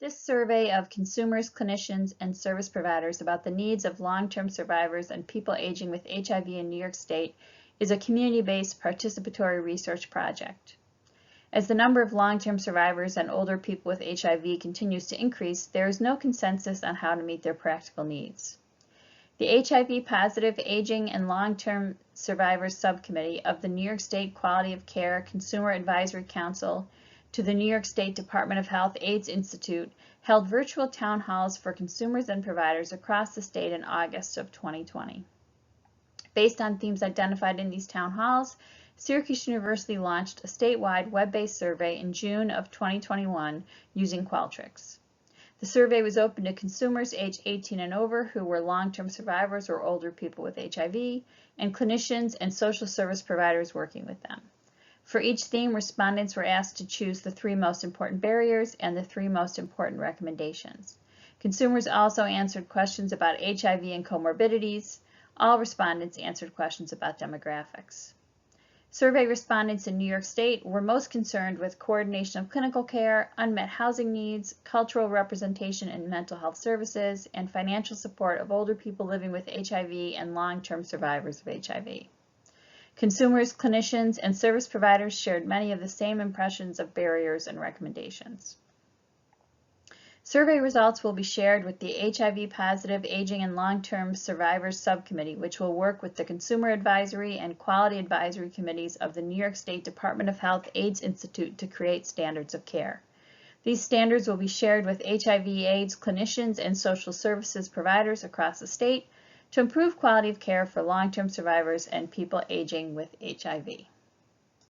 This survey of consumers, clinicians, and service providers about the needs of long-term survivors and people aging with HIV in New York State is a community-based participatory research project. As the number of long-term survivors and older people with HIV continues to increase, there is no consensus on how to meet their practical needs. The HIV-positive Aging and Long-Term Survivors Subcommittee of the New York State Quality of Care Consumer Advisory Council to the New York State Department of Health AIDS Institute held virtual town halls for consumers and providers across the state in August of 2020. Based on themes identified in these town halls, Syracuse University launched a statewide web-based survey in June of 2021 using Qualtrics. The survey was open to consumers aged 18 and over who were long-term survivors or older people with HIV, and clinicians and social service providers working with them. For each theme, respondents were asked to choose the 3 most important barriers and the 3 most important recommendations. Consumers also answered questions about HIV and comorbidities. All respondents answered questions about demographics. Survey respondents in New York State were most concerned with coordination of clinical care, unmet housing needs, cultural representation in mental health services, and financial support of older people living with HIV and long-term survivors of HIV. Consumers, clinicians, and service providers shared many of the same impressions of barriers and recommendations. Survey results will be shared with the HIV-positive Aging and Long-Term Survivors Subcommittee, which will work with the Consumer Advisory and Quality Advisory Committees of the New York State Department of Health AIDS Institute to create standards of care. These standards will be shared with HIV/AIDS clinicians and social services providers across the state to improve quality of care for long-term survivors and people aging with HIV.